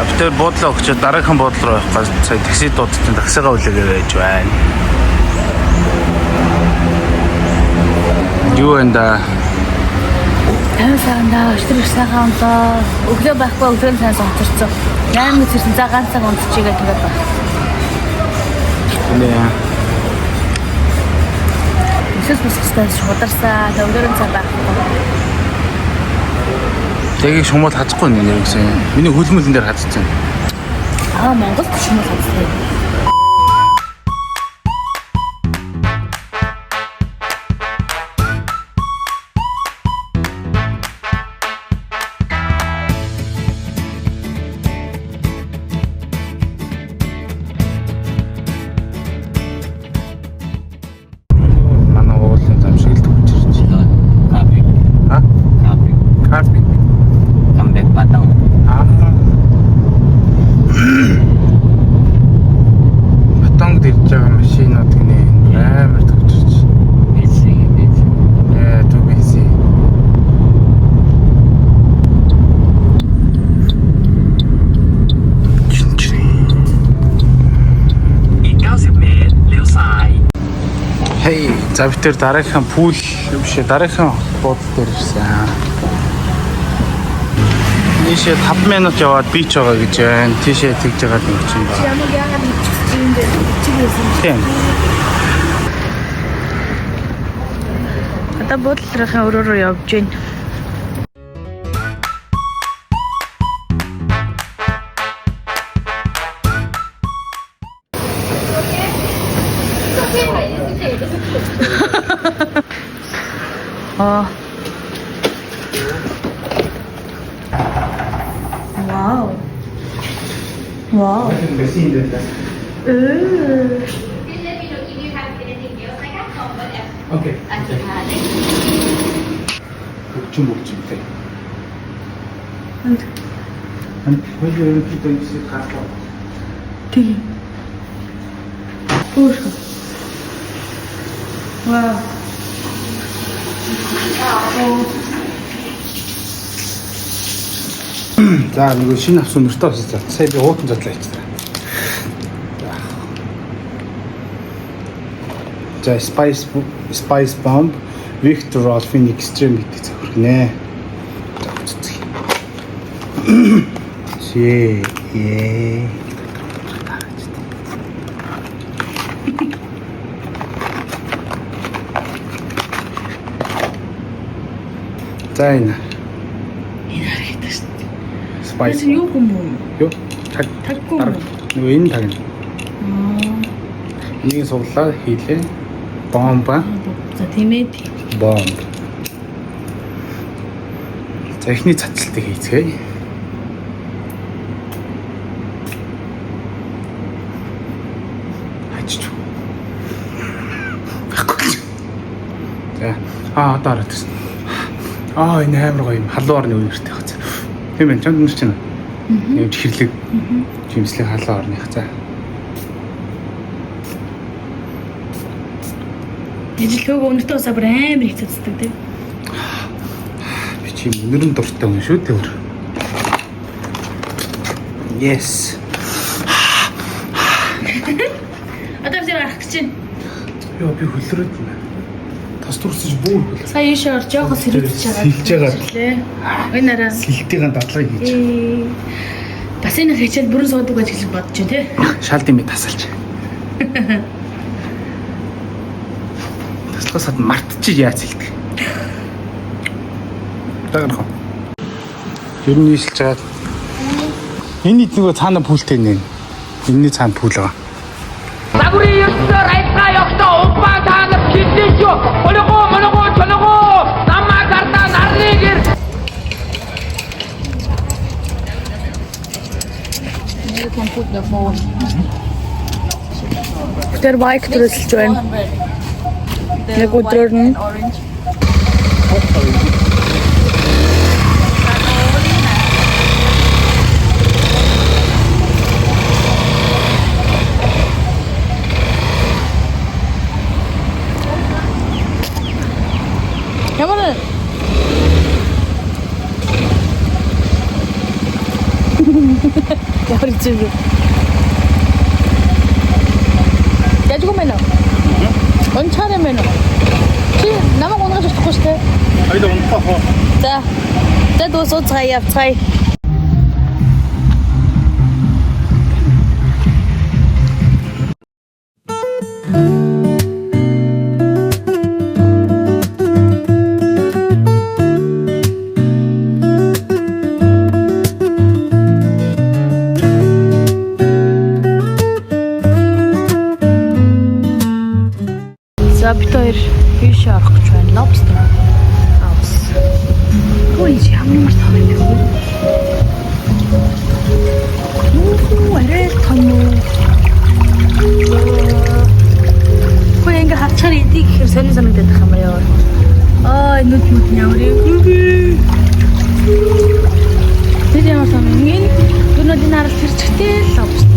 завтар буудлаа өгчөө дараахан буудлал руу явах гэж сая такси дуудсан таксигаа үлээгээ байж байна. Юу энэ Тансаандаа өчтөр сайхан онцоо өглөө байхгүй өглөө сайн сонцорцоо. 8 минут ирсэн за ганцхан онцчихээ тэгээд баг. нэ Эсвэл бусдаас шударсаа төвлөрөн цаа байх. Тэгийг шумал хазахгүй нэ гэсэн. Миний хөлмөлн дээр хазчихсан. Монгол шумал хазсан. За битэр дараахан пул биш дараахан буудлын дээр ирсэн. Нийшээ 5 минут яваад бич байгаа гэж байна. Тийшээ тэгж байгаа юм чинь байна. Ямар яагаад ичсэн юм бэ? Ичсэн. Тийм. Одоо буудлынхаа өрөөрөө явж байна. Wow. Okay. Бүгчүн бүгчүнтэй. Хоёул ерөнхийдөө хэсэг хааслаа. Тий. Уушка. Вау. За нэг шинэ авсан нөртөө авсан. Сая би уутан задлаа хийчихсэн. За Spice Bomb Victor Rolfing Extreme гэдэг зөвхөн нэ. За үзье. Ээ. За энэ. Spice. Юу юм? Юу? Таггүй. Нөгөө энэ тагна. Энийг суглаа хийлээ. Бомба. За тийм ээ. Бомб. За эхний цацалтыг хийцгээе. Хачиж. За одоо ороод. Энэ амар гоё юм. Халуун орны үертэй хаа. Тийм ээ, чамд нэр чинь. Юм чихэрлэг. Жимслэг халуун орных. За. Ижлөөг өнөртөө усаа бүр амар их цацдаг тийм. Би чи өнөрн дуртай хүн шүү дээ. Yes. Одоо бид гарах гэж байна. Йоо би хөлрөөд байна. Тас турсаж бүү. Сая ийшээ орж явах сэрэгдэж байгаа. Сэлж байгаа. Энэ араа сэлтийн дадлага хийж. Бас энэ хичээл бүрэн суудаг гэж хэлж бодож байна тий. Шаалдын мэд тасалж. Таслахад мартчих яаж хэлдэг. Дагарах. Ер нь нийслж чаад. Энэ нөгөө цаана пүүлтэй нэ. Энэний цаана пүүл байгаа. Загварын ёсоор айцгаа явахдаа уупаа таанад хилдэж юу. Олгоо чолгоо намаа гартаа нарнигэр. Тэр байк төрөлж байна. Нэг өдрөөр нь ямар Ямар хэцүү вэ? Яаж гомэн аа? Онцгой юм байна. Чи намайг унгаж очихгүй шүү дээ. Хоёул унтах уу? За. За дуусцгаа явцгаая. За бид хоёр хийш орох гэж байна. Lobster house. Ой, ямар тав юм бэ? Арай том уу? Хөөе ингээ хачаар идэх гэхээр сонир санагдаад байх юм аа. Нүд ямар юм бэ? Тэр ямар том юм? Өнөөдөр нарал тэрчгтэй lobster.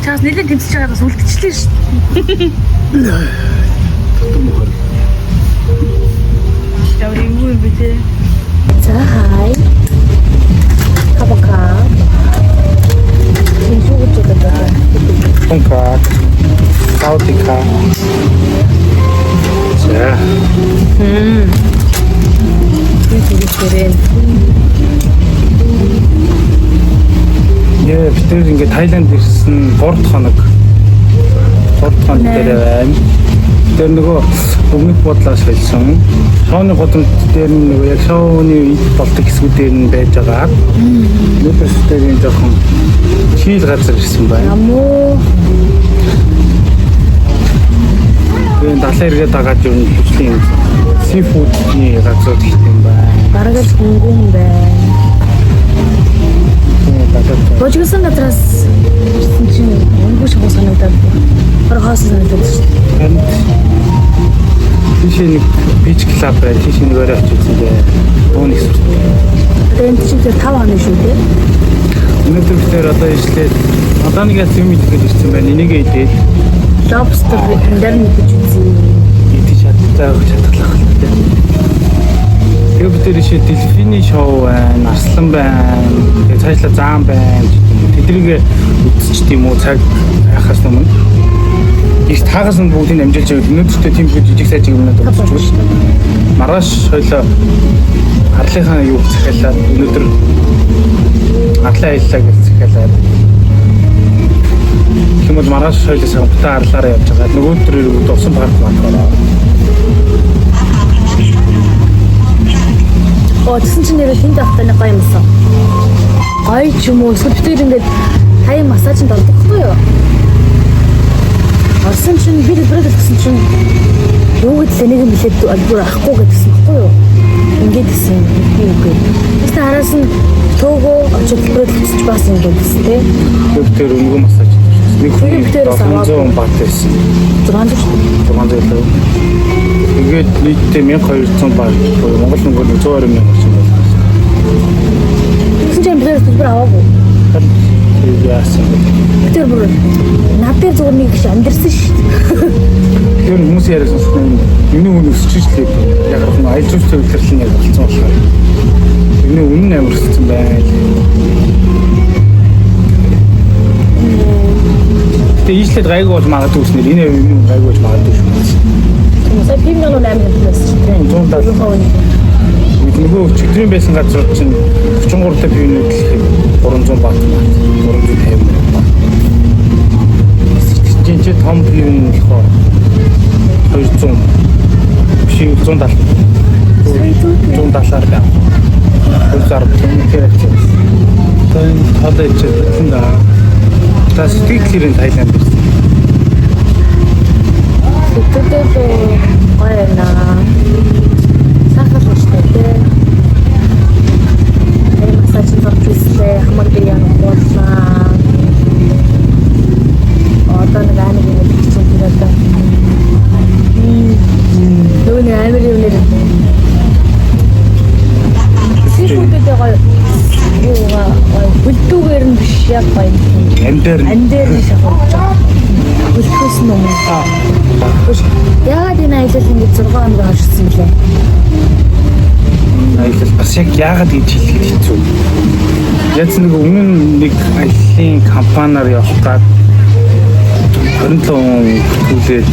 Чаас нэлээд тэмцэж байгаадаас үлдчихлээ шүү дээ. Ямар юм бэ те? За хай. Хабака. Тэнцүүж байгаа. Тонка. Каутика. За. Яа, бид тэр ингээд Тайланд ирсэн 3 хоног дээр байна. Тэр нөгөө өмнөх бодлоос хэлсэн. Шоуны годомт дээр нөгөө яг шоуны үед болдог хэсгүүдээр нь байж байгаа. Өнөөдөр тэр энэ жоохон чийл газар ирсэн байна. Амуу. Тэгээд далайн эргээд дагаад юу хөвчлийн сифудны газар гэх юм байна. Бараг л хөнгөн байна. Божигсан газраас ирсэн чинь өнгөө шахуу санагдаад баг хоосон санагдаад шүү дээ. Тийш нэг бич клуб бай, тийш нэг өөрөө очиж үзээ. Дууны сүрт. Тэгээд чинь 5 хоног шүү дээ. Өнөөдөр бид одоо ишлээд одоо нэг юм идэх ирсэн байна. Энийгээ идээд Lobster дээр мэдэж үзье. идэж чадлаа хэрэгтэй. Тэгээд бид тэр ишээ дельфины шоу байна, арслан байна, тэгээд цаашлаа заан байна. Тэдрийг үзчих тийм үү цаг хайхаас өмнө. Их таагаас нь бүгдийг амжилж яваад өнөөдөртөө тийм жижиг сайжиг юмнууд үзчихгүй шүү дээ. Маргааш хоёлоо арлынхаа юу захиалаад өнөөдөр арлаа аяллаа гэж захиалаад. Тэгмэл маргааш хоёлоо самбартаа арлаараа явж байгаа. Нөгөөдөр ирээд усан парк маань. Тэгсэн чинь нэрээ тэнд авах тань гоё юмсан. Гоё ч юм уу эсвэл бид хоёр ингээд хаяа массажинд ордоггүй юу? Орсон чинь би хэлбэрэл гэсэн чинь юу гэдэг нэг юм билээд албар ахгүй гэдсэн баггүй юу? Ингээд гэсэн би үгүй. Тэст хараас нь төөгөө очиж хэлбэрэл хэсэж бас ингээд гэсэн тий. Тэр өнгө массаж. Нэг хүн 700 бат байсан. 600 лөө. Тэгээд нийтдээ 1200 бат. Монгол өнгөөр 120 мянга орчим байна. Тэгсэн чинь бид хэлбэр аваагүй. Тэгээд яасан бэ? Тэр бүр над дээр зүгээр нэг их амьдэрсэн шүү дээ. Тэр хүмүүс яриад сонсох юм. Миний үн өсч ч лээ. Яг нь аялал жуулчлалын үйлчлэл яг болсон болохоор. Миний үнэн амар өссөн байна. Тэгээ ийшлээд гайгүй бол магадгүй үснээр энэ юм гайгүй болж магадгүй шүү. Сая би нэг амар байсан. Тийм 170%. Нөгөө өчигдрийн байсан газар чинь 33 та бивнүүд л 300 бат. 350 бат. Жинчээ том бивн болохоор 200 биш 170. 170-аар байна. 260 тэрэгч. Тэгээд хадаа ичээд да. Тас стиклерийн Тайланд байсан. Тэгтээ гоё наа. Сахар шиштэй тий. Массаж хийлээ, хамаг биян боллаа. Одоо нэг амар юм бичсэн дээрээ. Юу нэг амар юм нэр. Сишүүдэд гоё юугаа бүлдүүгээр нь биш яг гоё. Амдэр нь шахуулж байгаа. Бүлдүүс нь юм. Яагаад энэ аялал ингэ 6 хоног хашсан лээ? аялал бас яг яагаад гэж хэлэхэд хэцүү. Яг нэг өмнө нэг аяллаа компаниар явах гад 27 бүтүүлээд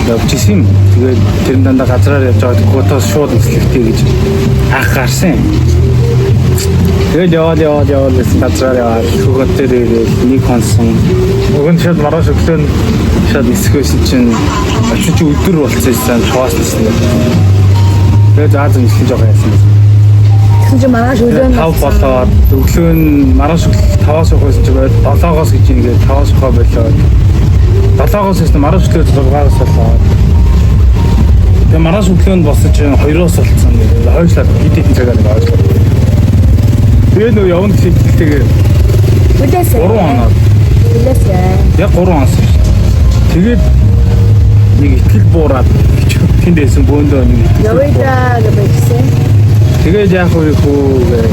явж исэн юм. Тэгээд тэр дандаа газраар явж байгаа квотоос шууд эслэхтэй гэж анх гарсан. Тэгээд яваад гэсэн газраар яваад хөгөт дээр ирээд нэг хонсон. Өгөн шууд маргааш өглөө шууд нисгэсэн чинь очиж өдөр болцсон юм шоос нисnэ. Тэгээд заа зэн нисгэж байгаа юм. Тэгсэн чинь маргааш өглөө 5 болоод өглөө нь маргааш 5-аас ухсан чинь 7-оос гэж ингээд 5-аас ухаа болоод 7-оос гэсэн маргааш өглөө 6-аас болоод тэгээд маргааш өглөө нь болсон чинь 2-оос болцсон. Хойшлаад хитэд цагаар хойшлаад. Тэгээд нөө явна гэхэлтэйгээр үлээсээ 3 хоног. Үлээсээ. Яг 3 хоног. Тэгээд нэг итгэл буураад тэнд байсан бөөндөө нэг явъя гэж байсан. тэгээд яах вэ хөө.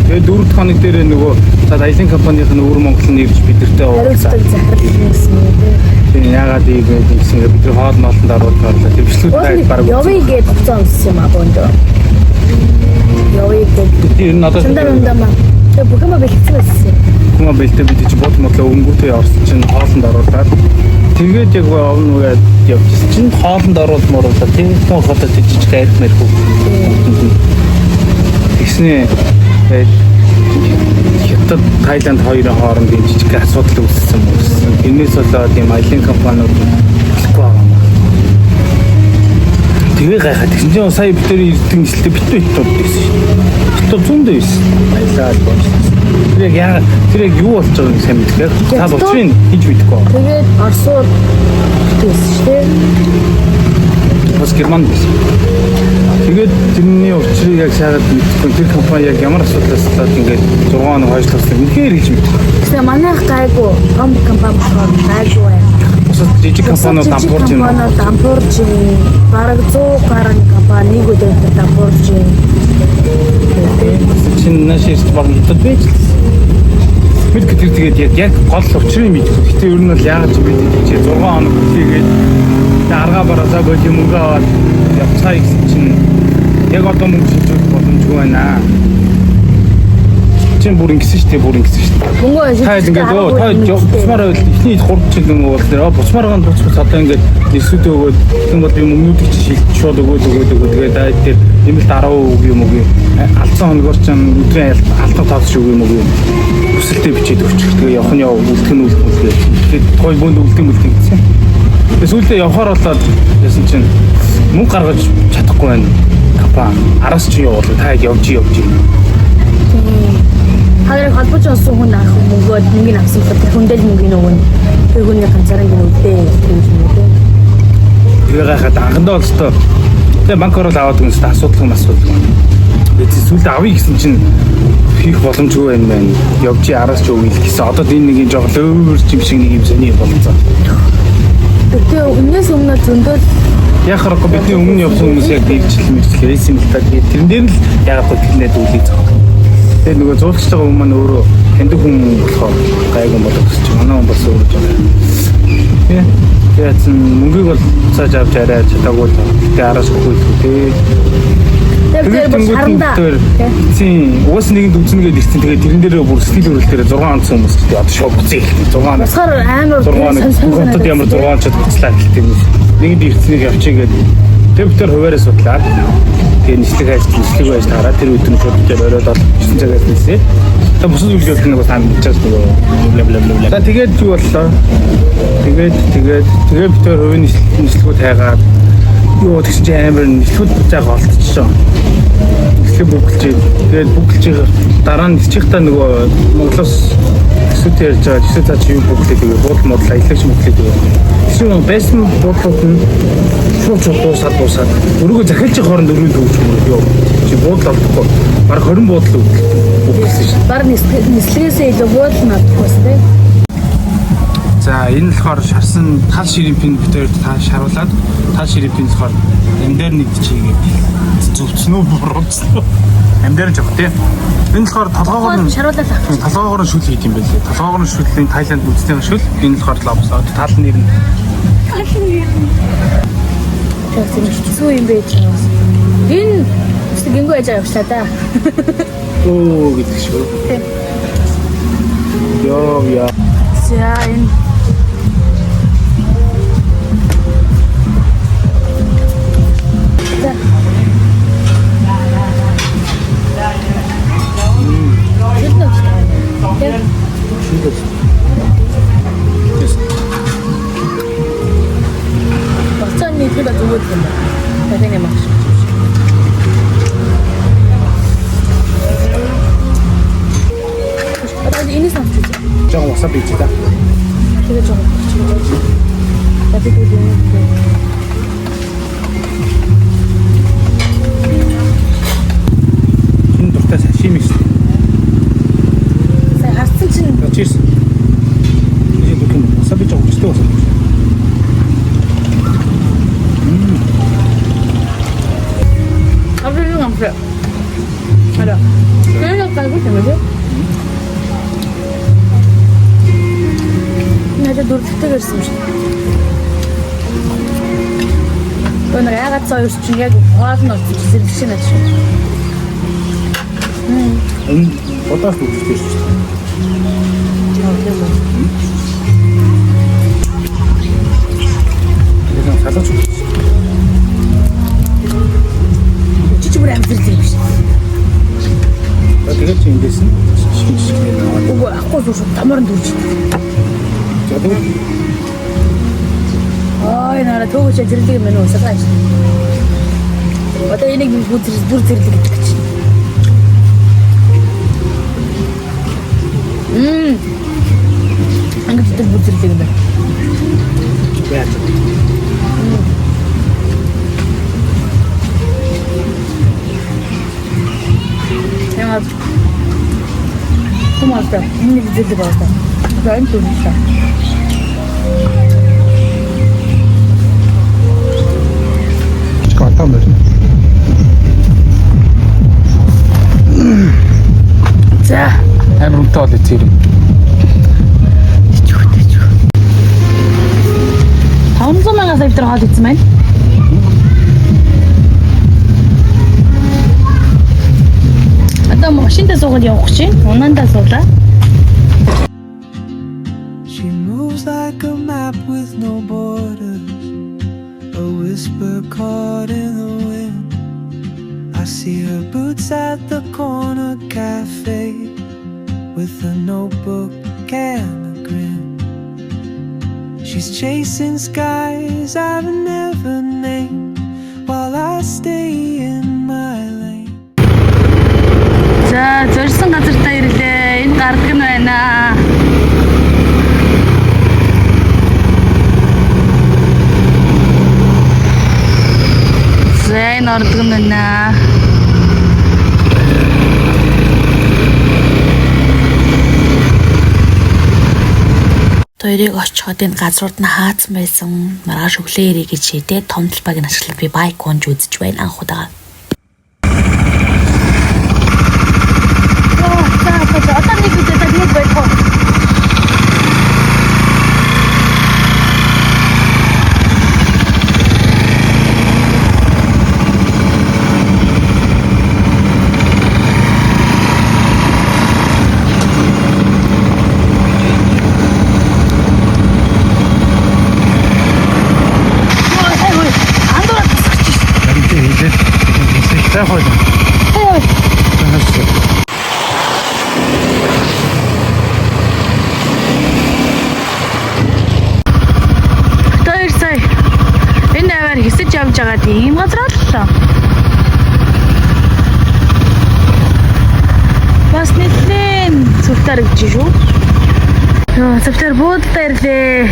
Тэгээд 4 хоног дээр нөгөө аялын компанийн өвөр Монголын нэрж бидэртэй хариуцлага захирал гэсэн юм тийм. тийм яагаад ийм гэсэн бид нар хоол ноолтонд оруулаад орлоо. Тэр бичлүүд байг баг. Явъя гэж бодсон юм аа бөөндөө. Явъя гэж. Тэр нь одоо Сандамаа. Тэгээ бүхэм бэлтгэсэн байсан. хүмүүс бэлдээ бид чи бод модлоо өнгөтэй явсан чинь хоолнд оруулаад тэгээд яг овнугээд явчихсан чинь хоолнд оруулмаар тийм хотод жижиг гайр мэрхүү. Тэгснээ Хятад Тайланд хоёрын хоорондын жижиг асуудал үүссэн юм. Энээс болоод ийм аялын компаниуд болохгүй байгаа юм. Тэгээ гайхаад тэгсэн чинь сая бид тэр ирдэг нислээ битүү битүүд байсан шүү. Битүү зөндөө байсан. Аялаад болчихсон. Тэр яг юу болж байгааг сайн мэдэх. Та болчихвол хийж мэдэхгүй. Тэгээд Оросууд битүүсэн шүү дээ. Бас Герман байсан. Тэгээд тэрний учрыг яг шахаад мэдхгүй тэр компани яг ямар асуудлаас болоод ингээд 6 хоног хойшлуулсан. Үнэхээр хийж мэдэхгүй. Тэгсэн манайх гайгүй том компани болохоор гайгүй байна. Бусад жижиг компаниуд дампуурж юм. Дампуурж бараг 100 гаруй компани нэг өдөрт дампуурж юм. Чин наширч баг хятад байж л. Бид тэгээд яг гол учрыг мэдгүй. Гэтэ ер нь бол яагаад ч мэдээ чи 6 хоног хийгээд аргаа бараасаа боли мөнгө аваад явцгаа гэсэн чинь яг одоо мөнгө шилжүүлэх боломжгүй байна. Чин бүр ингэсэн шүү дээ, бүр ингэсэн шүү дээ. Мөнгө Та ингээд буцмаар ихний 3 жил өнгө бол буцмаар буцмаар одоо ингээд нисүүд өгөөд тийм бол юм өмнөдөө чи шилж шууд өгөөд тэгээд аа тэр нэмэлт 10% юм уу алдсан хоногор ч өдрийн алтан тооцож өгөх юм уу өсөлтөө бичээд өгчих. Тэгээ явах нь үлдэх тэгээд гой бөөнд үлдэх гэсэн. Тэгээд сүүлдээ явахаар болоод яасан чинь мөнгө гаргаж чадахгүй байна. опа араас чи явуул та явж. Хадаар холбож олсон хүн авах мөнгөд мөнгөний авсан хэрэг хүндэл мөнгөний өгнө. Тэр хүний ганцаараа гинүүдээ гэж юм үү? Тэгээ гахад анхандаа олстой. Тэгээ банк орол аваад гэнэс асуудал. Тэгээд зүйлд авъя гэсэн чинь хийх боломжгүй байна мэн. Явж араас ч өгье гэсэн. Одоо энэ нэг жоохон өөр юм шиг нэг юм сони болцоо. Тэгээ өмнөөс өмнө зөндөл Яг харахгүй бидний өмнө явсан хүмүүс яг дэрчил байсан юм л та. Тэрэн дээр л яг гоо тэрнээ дүүлээ зав. Тэгээ нөгөө зурчлагын хүмүүс маань өөрөө хэндэг хүн болохоор гайгүй болоод гэж манай хүн бас өөрөө жаа. Тэгээд мөнгийг бол цааж авч арай чадаагүй. Тэгээ араас өгөхгүй тий. тэр бүр шарандаа. Тийм уус нэгэнд үзнэ гэж ирсэн. Тэгээд тэрэн дээр бүр сэтгэл хөдлөлтөөр 6 онц хүмүүс тий одоо шок үзээ. 6 онц. Басгаар амар сонсон ямар 6 онцод буцлаа гэх юм. Нэгэнд ирснийг явчихъя гэдэг. Тэр битэр хуваараа судлаад тэгээ нислэг байж тараа тэр өдөр шууд дээр оройд 9 цагаас нисээ. Та бусад үйлдэл нэг бас тань чаас нөгөө бла. Тэгээд юу боллоо? Тэгээд битэр хувийн нислэгүүд хайгаад юу тэгсэн чи амар нислэгүүд зааг олдчихсон. Нислэг бүгэлж. Тэгээд бүгэлж дараа нь нисчих та нөгөө Монголоос эсвэл ярьж байгаа жишээ цаа чи юу бүгэлээ тэгээ буудал модал аялагч бүгэлээ тэгээ. Эсвэл байсан буудлууд нь шууд дуусаад өргөө захиалч хооронд өрөө төвч юу чи буудал авахгүй баг 20 буудал бүгэлсэн шин. Баг нислэгээсээ илүү буудал надчихсан тийм. За энэ болохоор шарсан тал ширипийн битээр та шаруулад тал ширипийн болохоор энэ дээр нэг чигээ зүвцнүү буруутсан. Энд дээр жоох тийм. Энэ болохоор толгоогоор нь шүл хийх юм байлээ. Толгоогоор нь шүлийн Тайланд үзтийн шүл. Энэ болохоор лобсоо тал нэр нь. Тэр хэцүү юм байж байгаа. Энэ гингүй яаж явчлаа да. Оо гэдэг шүү. Яа. За энэ 버전이 들어가 두고 있는데 나중에 막 ini sampai Jangan wasabi kita. kita coba tapi dulu ini dokter sashimi. saya harus cin Cheers. Ini dokter wasabi coba kita wasabi. apa itu nggak ada kayaknya kayak gitu aja надад дүрлэгтэй ирсэн юм шиг. Өнөө ягаад цаа ирсэн чинь яг хоолны зэрэгшин аа шүү. Энэ бодож үзчихсэн шүү. Энэ салаач. Чичмэр амжилт биш. Тэгээд чи эндээс нь шиш нэ. Үгүй ахгүй шүү. Тамаар дүрч. Ой, нара төгөж зэрлэг мэн уу сагааш. Одоо энийг бүр зэрлэг гэдэг чинь. Ангид тэр бүр зэрлэг юм байна. Яа. Яа. Томаата, энэ зэрлэг байна. Сайн түншаа. Скотам байна. За, амар үнэтэй бол зэрэг. чүх. 500 мянган сая төгрөг хоол идсэн байна. Одоо машинтаа суугаад явах гэж байна. Унаандаа суулаа. She moves like a map with no borders, a whisper caught in the wind. I see her boots at the corner cafe with a notebook and a grin. She's chasing skies I've never named while I stay in my ордог юм байна. Хоёрыг очиход энэ газрууд нь хаацсан байсан. Маргааш өглөө ирээ гэж шийдээ том талбайг ашиглаж би байк унж үзэж байна анхудаага. Одоо нэг үедээ нэг байх уу? Зай хойд. Тэр сая энэ аваар хэсэж явж байгаа тийм газар боллоо. Бас нэтлэн цөвтөр гэж шүү. Йоо, цөвтөр буудалтай ирлээ.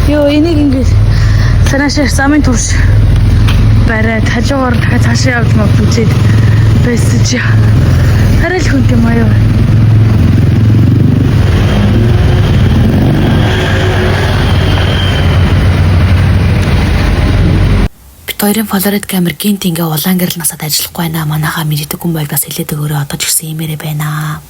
Йоо, энийг ингэж санаашаа замын турш бариад хажуугаар дахиад цаашаа явж мав үзээд байсан чи хараа л хүнд юм аа. Бид хоёрын Florida камер гинт ингээ улаан гэрэл насад ажиллахгүй байна. Манайхаа мэддэг хүн бол бас хэлээд өгөөрэй. Одоо ч гэсэн имээрээ байна.